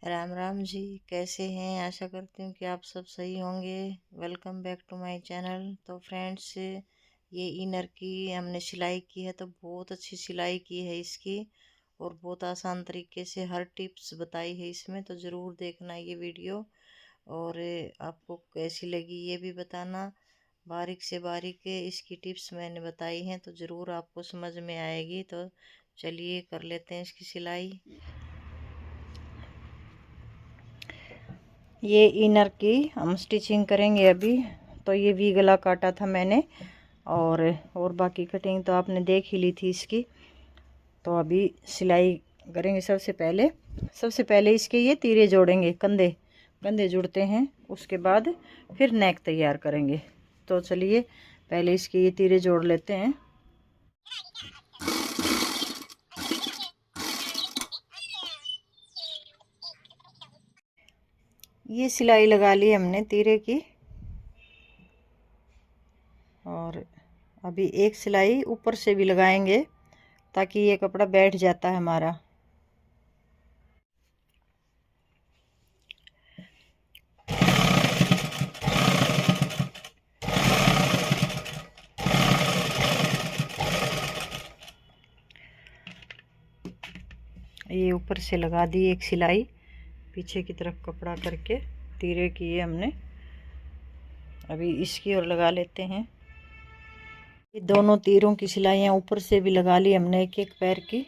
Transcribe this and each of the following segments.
राम राम जी। कैसे हैं? आशा करती हूँ कि आप सब सही होंगे। Welcome back to my channel. तो फ्रेंड्स, ये इनर की हमने सिलाई की है, तो बहुत अच्छी सिलाई की है इसकी, और बहुत आसान तरीके से हर टिप्स बताई है इसमें। तो ज़रूर देखना ये वीडियो, और आपको कैसी लगी ये भी बताना। बारीक से बारीक इसकी टिप्स मैंने बताई हैं, तो ज़रूर आपको समझ में आएगी। तो चलिए कर लेते हैं इसकी सिलाई। ये इनर की हम स्टिचिंग करेंगे अभी। तो ये वी गला काटा था मैंने, और बाकी कटिंग तो आपने देख ही ली थी इसकी। तो अभी सिलाई करेंगे। सबसे पहले इसके ये तीरे जोड़ेंगे। कंधे कंधे जुड़ते हैं, उसके बाद फिर नेक तैयार करेंगे। तो चलिए पहले इसके ये तीरे जोड़ लेते हैं। ये सिलाई लगा ली हमने तीरे की, और अभी एक सिलाई ऊपर से भी लगाएंगे ताकि ये कपड़ा बैठ जाता है हमारा। ये ऊपर से लगा दी एक सिलाई, पीछे की तरफ कपड़ा करके तीरे किए हमने। अभी इसकी और लगा लेते हैं। ये दोनों तीरों की सिलाइयाँ ऊपर से भी लगा ली हमने, एक एक पैर की।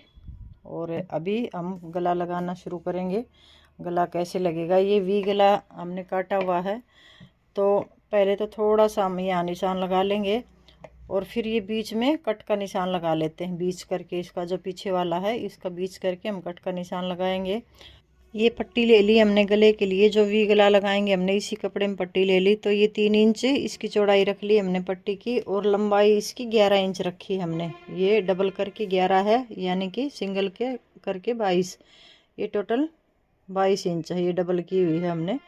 और अभी हम गला लगाना शुरू करेंगे। गला कैसे लगेगा? ये वी गला हमने काटा हुआ है, तो पहले तो थोड़ा सा हम यहाँ निशान लगा लेंगे, और फिर ये बीच में कट का निशान लगा लेते हैं। बीच करके इसका जो पीछे वाला है, इसका बीच करके हम कट का निशान लगाएंगे। ये पट्टी ले ली हमने गले के लिए, जो वी गला लगाएंगे हमने इसी कपड़े में पट्टी ले ली। तो ये 3 इंच इसकी चौड़ाई रख ली हमने पट्टी की, और लंबाई इसकी 11 इंच रखी हमने। ये डबल करके 11 है, यानी कि सिंगल के करके 22। ये टोटल 22 इंच है, ये डबल की हुई है हमने।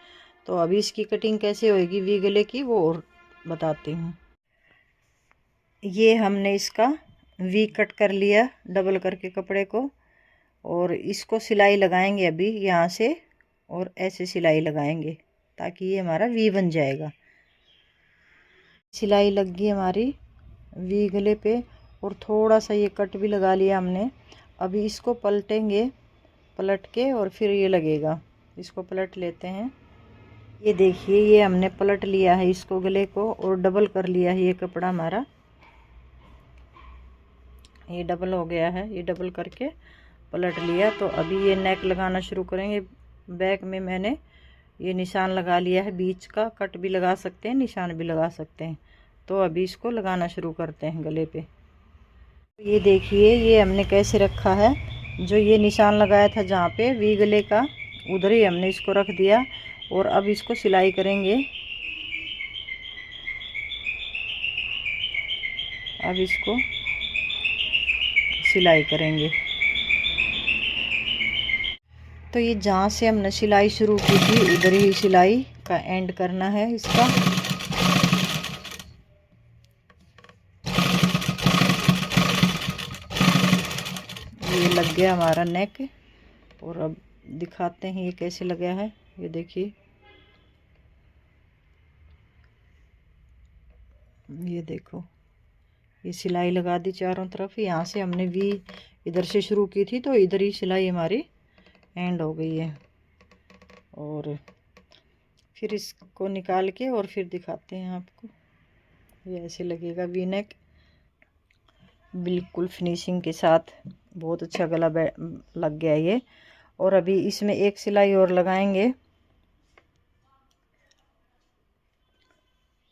तो अभी इसकी कटिंग कैसे होएगी वी गले की, वो और बताती हूँ। ये हमने इसका वी कट कर लिया डबल करके कपड़े को, और इसको सिलाई लगाएंगे अभी यहाँ से, और ऐसे सिलाई लगाएंगे ताकि ये हमारा वी बन जाएगा। सिलाई लग गई हमारी वी गले पे, और थोड़ा सा ये कट भी लगा लिया हमने। अभी इसको पलटेंगे, पलट के और फिर ये लगेगा। इसको पलट लेते हैं। ये देखिए, ये हमने पलट लिया है इसको गले को, और डबल कर लिया है ये कपड़ा हमारा। ये डबल हो गया है, ये डबल करके पलट लिया। तो अभी ये नेक लगाना शुरू करेंगे। बैक में मैंने ये निशान लगा लिया है, बीच का कट भी लगा सकते हैं, निशान भी लगा सकते हैं। तो अभी इसको लगाना शुरू करते हैं गले पे। ये देखिए, ये हमने कैसे रखा है। जो ये निशान लगाया था जहाँ पे वी गले का, उधर ही हमने इसको रख दिया, और अब इसको सिलाई करेंगे। अब इसको सिलाई करेंगे। तो ये जहाँ से हमने सिलाई शुरू की थी, उधर ही सिलाई का एंड करना है इसका। ये लग गया हमारा नेक, और अब दिखाते हैं ये कैसे लगा है। ये देखिए, ये देखो, ये सिलाई लगा दी चारों तरफ। यहाँ से हमने वी इधर से शुरू की थी, तो इधर ही सिलाई हमारी एंड हो गई है। और फिर इसको निकाल के और फिर दिखाते हैं आपको। ये ऐसे लगेगा वी नेक, बिल्कुल फिनिशिंग के साथ। बहुत अच्छा गला लग गया ये। और अभी इसमें एक सिलाई और लगाएंगे।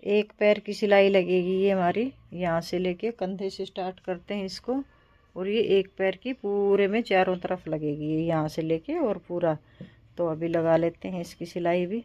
एक पैर की सिलाई लगेगी ये हमारी, यहाँ से लेके कंधे से स्टार्ट करते हैं इसको, और ये एक पैर की पूरे में चारों तरफ लगेगी, ये यहाँ से लेके और पूरा। तो अभी लगा लेते हैं इसकी सिलाई भी।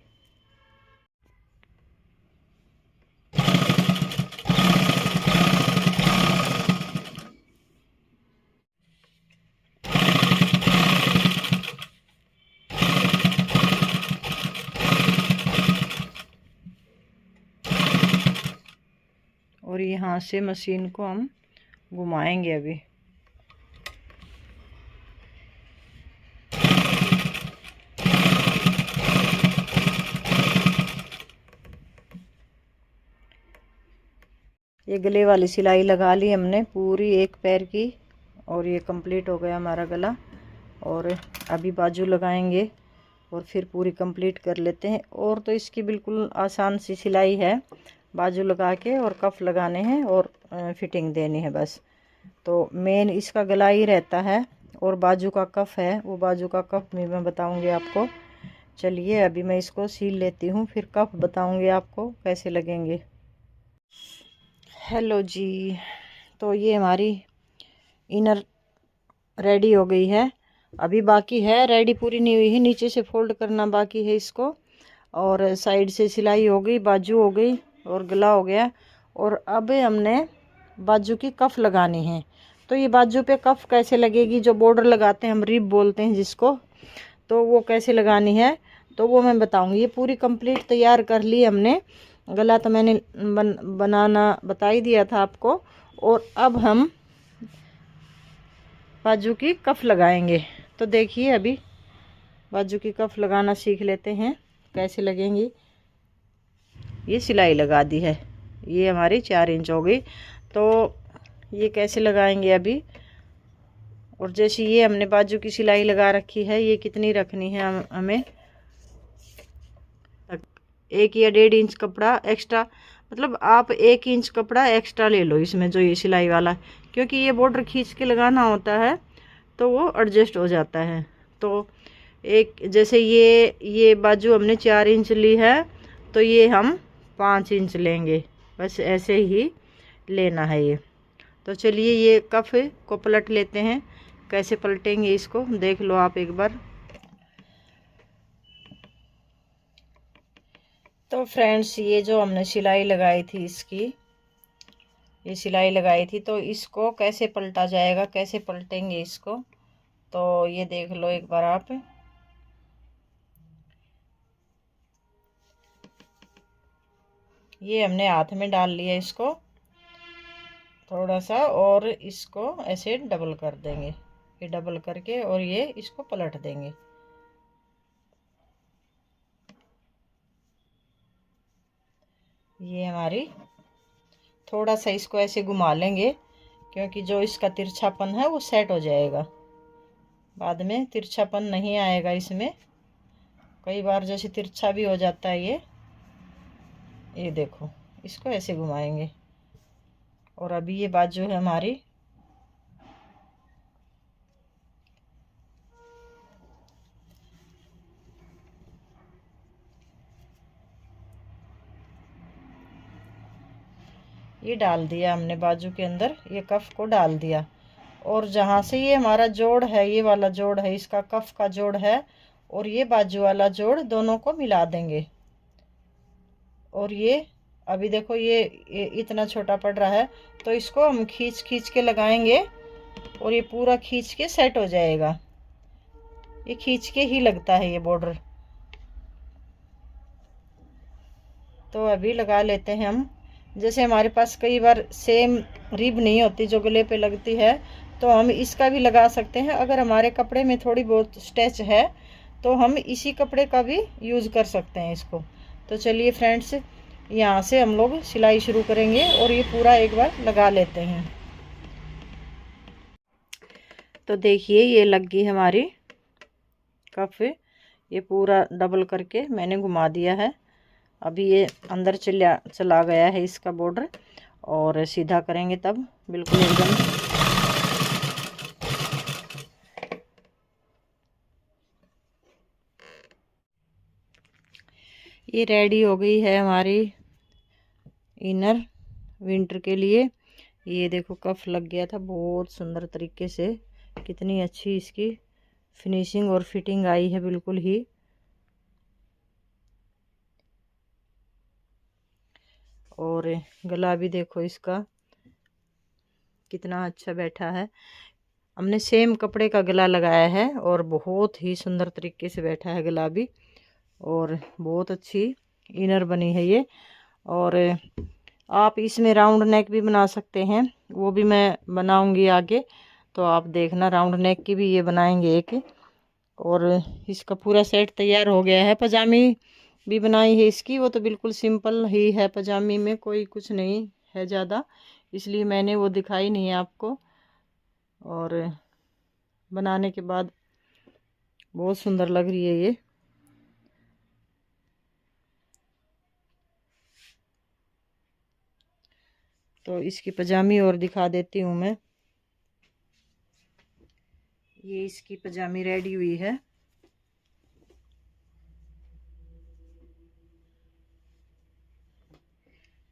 और यहाँ से मशीन को हम घुमाएंगे अभी। ये गले वाली सिलाई लगा ली हमने पूरी एक पैर की, और ये कंप्लीट हो गया हमारा गला। और अभी बाजू लगाएंगे और फिर पूरी कंप्लीट कर लेते हैं। और तो इसकी बिल्कुल आसान सी सिलाई है, बाजू लगा के और कफ लगाने हैं और फिटिंग देनी है बस। तो मेन इसका गला ही रहता है, और बाजू का कफ है, वो बाजू का कफ भी मैं बताऊंगी आपको। चलिए अभी मैं इसको सील लेती हूँ, फिर कफ बताऊंगी आपको कैसे लगेंगे। हेलो जी, तो ये हमारी इनर रेडी हो गई है। अभी बाकी है, रेडी पूरी नहीं हुई है, नीचे से फोल्ड करना बाकी है इसको। और साइड से सिलाई हो गई, बाजू हो गई और गला हो गया। और अब हमने बाजू की कफ लगानी है। तो ये बाजू पे कफ कैसे लगेगी, जो बॉर्डर लगाते हैं हम, रिब बोलते हैं जिसको, तो वो कैसे लगानी है तो वो मैं बताऊंगी। ये पूरी कंप्लीट तैयार कर ली हमने, गला तो मैंने बनाना बता ही दिया था आपको। और अब हम बाजू की कफ लगाएंगे। तो देखिए अभी बाजू की कफ लगाना सीख लेते हैं कैसे लगेंगी। ये सिलाई लगा दी है, ये हमारी 4 इंच हो गई। तो ये कैसे लगाएंगे अभी। और जैसे ये हमने बाजू की सिलाई लगा रखी है, ये कितनी रखनी है हमें, 1 या 1.5 इंच कपड़ा एक्स्ट्रा, मतलब आप 1 इंच कपड़ा एक्स्ट्रा ले लो इसमें, जो ये सिलाई वाला, क्योंकि ये बॉर्डर खींच के लगाना होता है तो वो एडजस्ट हो जाता है। तो एक जैसे ये बाजू हमने 4 इंच ली है, तो ये हम 5 इंच लेंगे, बस ऐसे ही लेना है ये। तो चलिए ये कफ को पलट लेते हैं, कैसे पलटेंगे इसको देख लो आप एक बार। तो फ्रेंड्स ये जो हमने सिलाई लगाई थी इसकी, ये सिलाई लगाई थी, तो इसको कैसे पलटा जाएगा, कैसे पलटेंगे इसको, तो ये देख लो एक बार आप। ये हमने हाथ में डाल लिया इसको थोड़ा सा, और इसको ऐसे डबल कर देंगे, ये डबल करके, और ये इसको पलट देंगे। ये हमारी थोड़ा सा इसको ऐसे घुमा लेंगे, क्योंकि जो इसका तिरछापन है वो सेट हो जाएगा, बाद में तिरछापन नहीं आएगा इसमें। कई बार जैसे तिरछा भी हो जाता है ये देखो, इसको ऐसे घुमाएंगे। और अभी ये बाजू है हमारी, ये डाल दिया हमने बाजू के अंदर, ये कफ को डाल दिया। और जहाँ से ये हमारा जोड़ है, ये वाला जोड़ है, इसका कफ का जोड़ है, और ये बाजू वाला जोड़, दोनों को मिला देंगे। और ये अभी देखो ये इतना छोटा पड़ रहा है, तो इसको हम खींच खींच के लगाएंगे, और ये पूरा खींच के सेट हो जाएगा। ये खींच के ही लगता है ये बॉर्डर। तो अभी लगा लेते हैं हम। जैसे हमारे पास कई बार सेम रिब नहीं होती जो गले पे लगती है, तो हम इसका भी लगा सकते हैं। अगर हमारे कपड़े में थोड़ी बहुत स्टेच है तो हम इसी कपड़े का भी यूज़ कर सकते हैं इसको। तो चलिए फ्रेंड्स, यहाँ से हम लोग सिलाई शुरू करेंगे, और ये पूरा एक बार लगा लेते हैं। तो देखिए ये लग गई हमारी कफ, ये पूरा डबल करके मैंने घुमा दिया है। अभी ये अंदर चला गया है इसका बॉर्डर, और सीधा करेंगे तब बिल्कुल एकदम। ये रेडी हो गई है हमारी इनर विंटर के लिए। ये देखो कफ लग गया था बहुत सुंदर तरीके से, कितनी अच्छी इसकी फिनिशिंग और फिटिंग आई है बिल्कुल ही। और गला भी देखो इसका कितना अच्छा बैठा है। हमने सेम कपड़े का गला लगाया है, और बहुत ही सुंदर तरीके से बैठा है गला भी, और बहुत अच्छी इनर बनी है ये। और आप इसमें राउंड नेक भी बना सकते हैं, वो भी मैं बनाऊंगी आगे, तो आप देखना राउंड नेक की भी ये बनाएंगे एक। और इसका पूरा सेट तैयार हो गया है। पजामी भी बनाई है इसकी, वो तो बिल्कुल सिंपल ही है, पजामी में कोई कुछ नहीं है ज़्यादा, इसलिए मैंने वो दिखाई नहीं है आपको। और बनाने के बाद बहुत सुंदर लग रही है ये। तो इसकी पजामी और दिखा देती हूँ मैं। ये इसकी पजामी रेडी हुई है।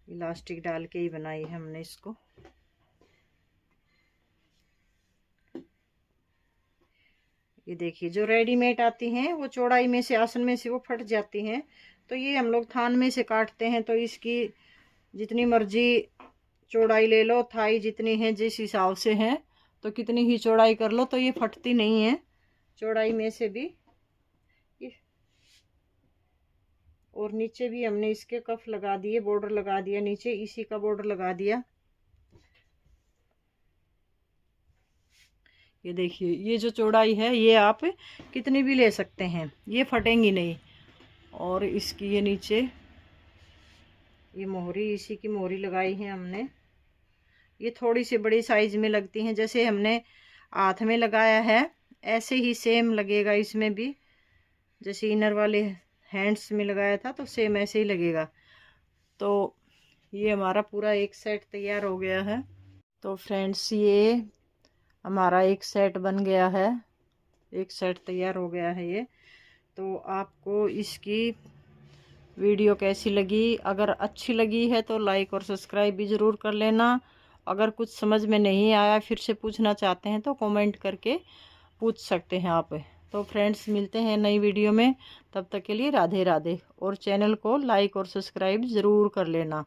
इलास्टिक डाल के ही बनाई है हमने इसको। ये देखिए, जो रेडीमेड आती हैं वो चौड़ाई में से, आसन में से वो फट जाती हैं, तो ये हम लोग थान में से काटते हैं। तो इसकी जितनी मर्जी चौड़ाई ले लो, थाई जितनी है जिस हिसाब से है, तो कितनी ही चौड़ाई कर लो तो ये फटती नहीं है चौड़ाई में से भी। और नीचे भी हमने इसके कफ लगा दिए, बॉर्डर लगा दिया, नीचे इसी का बॉर्डर लगा दिया। ये देखिए, ये जो चौड़ाई है ये आप कितनी भी ले सकते हैं, ये फटेंगी नहीं। और इसकी ये नीचे ये मोहरी, इसी की मोहरी लगाई है हमने। ये थोड़ी सी बड़ी साइज में लगती हैं, जैसे हमने हाथ में लगाया है ऐसे ही सेम लगेगा इसमें भी। जैसे इनर वाले हैंड्स में लगाया था तो सेम ऐसे ही लगेगा। तो ये हमारा पूरा एक सेट तैयार हो गया है। तो फ्रेंड्स, ये हमारा एक सेट बन गया है, एक सेट तैयार हो गया है ये। तो आपको इसकी वीडियो कैसी लगी? अगर अच्छी लगी है तो लाइक और सब्सक्राइब भी ज़रूर कर लेना। अगर कुछ समझ में नहीं आया, फिर से पूछना चाहते हैं तो कमेंट करके पूछ सकते हैं आप। तो फ्रेंड्स, मिलते हैं नई वीडियो में, तब तक के लिए राधे राधे। और चैनल को लाइक और सब्सक्राइब ज़रूर कर लेना।